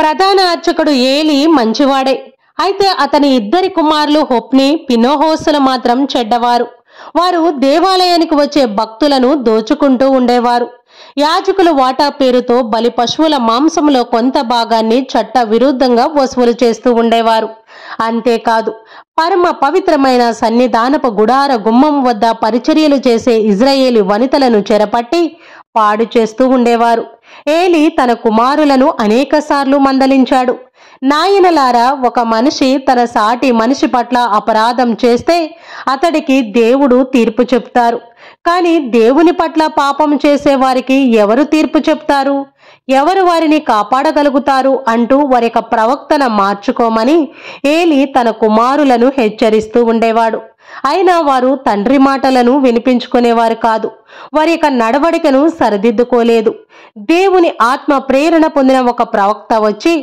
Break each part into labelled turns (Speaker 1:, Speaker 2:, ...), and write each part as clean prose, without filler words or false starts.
Speaker 1: ప్రధాన అర్చకుడు ఏలీ మంచివాడే. అయితే అతని ఇద్దరి కుమారులు హొప్ని, పినోహోసులు మాత్రం చెడ్డవారు. వారు దేవాలయానికి వచ్చే భక్తులను దోచుకుంటూ ఉండేవారు. యాజకులు వాటా పేరుతో బలి పశువుల మాంసంలో కొంత భాగాన్ని చట్ట విరుద్ధంగా వసూలు చేస్తూ ఉండేవారు. అంతేకాదు, పరమ పవిత్రమైన సన్నిధానపు గుడార గుమ్మం వద్ద పరిచర్యలు చేసే ఇజ్రాయేలు వనితలను చెరపట్టి పాడు చేస్తూ ఉండేవారు. ఏలీ తన కుమారులను అనేకసార్లు మందలించాడు. నాయనలారా, ఒక మనిషి తన సాటి మనిషి పట్ల అపరాధం చేస్తే అతడికి దేవుడు తీర్పు చెప్తారు. కానీ దేవుని పట్ల పాపం చేసేవారికి ఎవరు తీర్పు చెప్తారు? ఎవరు వారిని కాపాడగలుగుతారు అంటూ వారి యొక్క ప్రవక్తన మార్చుకోమని ఏలీ తన కుమారులను హెచ్చరిస్తూ ఉండేవాడు. అయినా వారు తండ్రి మాటలను వినిపించుకునేవారు కాదు. వారి యొక్క నడవడికను సరిదిద్దుకోలేదు. దేవుని ఆత్మ ప్రేరణ పొందిన ఒక ప్రవక్త వచ్చి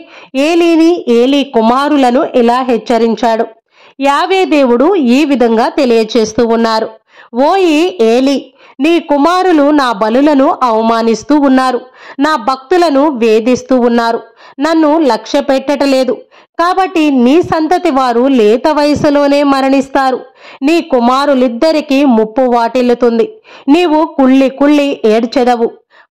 Speaker 1: ఏలీని, ఏలీ కుమారులను ఇలా హెచ్చరించాడు. యావే దేవుడు ఈ విధంగా తెలియచేస్తూ ఉన్నారు: ఓయి ఏలీ, నీ కుమారులు నా బలులను అవమానిస్తూ ఉన్నారు, నా భక్తులను వేధిస్తూ ఉన్నారు, నన్ను లక్ష్య పెట్టటలేదు. కాబట్టి నీ సంతతి వారు లేత వయసులోనే మరణిస్తారు. నీ కుమారులిద్దరికీ ముప్పు వాటిల్లుతుంది. నీవు కుళ్ళి కుళ్ళి ఏడ్చెదవు.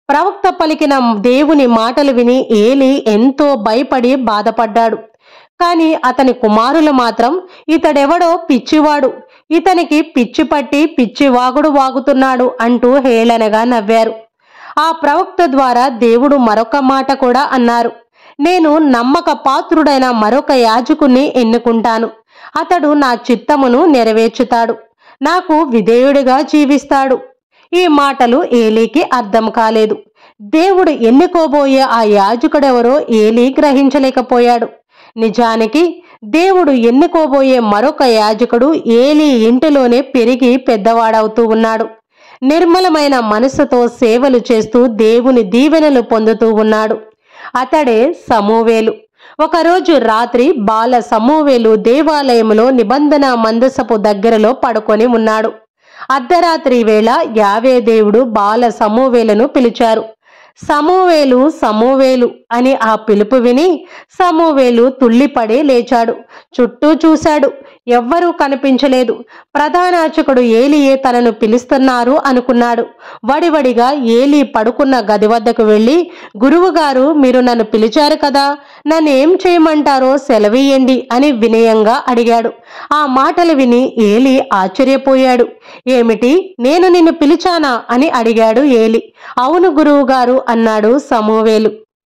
Speaker 1: ప్రవక్త పలికిన దేవుని మాటలు విని ఏలీ ఎంతో భయపడి బాధపడ్డాడు. కానీ అతని కుమారులు మాత్రం, ఇతడెవడో పిచ్చివాడు, ఇతనికి పిచ్చి పట్టి పిచ్చివాగుడు వాగుతున్నాడు అంటూ హేళనగా నవ్వారు. ఆ ప్రవక్త ద్వారా దేవుడు మరొక మాట కూడా అన్నారు: నేను నమ్మక పాత్రుడైన మరొక యాజకుణ్ణి ఎన్నుకుంటాను. అతడు నా చిత్తమును నెరవేర్చుతాడు, నాకు విధేయుడిగా జీవిస్తాడు. ఈ మాటలు ఏలీకి అర్థం కాలేదు. దేవుడు ఎన్నుకోబోయే ఆ యాజకుడెవరో ఏలీ గ్రహించలేకపోయాడు. నిజానికి దేవుడు ఎన్నుకోబోయే మరొక యాజకుడు ఏలీ ఇంటిలోనే పెరిగి పెద్దవాడవుతూ ఉన్నాడు. నిర్మలమైన మనసుతో సేవలు చేస్తూ దేవుని దీవెనలు పొందుతూ ఉన్నాడు. అతడే సమూవేలు. ఒకరోజు రాత్రి బాల సమూవేలు దేవాలయంలో నిబంధన మందసపు దగ్గరలో పడుకొని ఉన్నాడు. అర్ధరాత్రి వేళ యావే దేవుడు బాల సమూవేలును పిలిచారు. సమూవేలు, సమూవేలు అని ఆ పిలుపు విని సమూవేలు తుళ్ళిపడి లేచాడు. చుట్టూ చూశాడు, ఎవ్వరూ కనిపించలేదు. ప్రధానార్చకుడు ఏలీయే తనను పిలుస్తున్నారు అనుకున్నాడు. వడివడిగా ఏలీ పడుకున్న గది వద్దకు వెళ్ళి, గురువుగారు, మీరు నన్ను పిలిచారు కదా, నన్ను ఏం చేయమంటారో సెలవీయండి అని వినయంగా అడిగాడు. ఆ మాటలు విని ఏలీ ఆశ్చర్యపోయాడు. ఏమిటి, నేను నిన్ను పిలిచానా అని అడిగాడు ఏలీ. అవును గురువుగారు అన్నాడు సమూవేలు.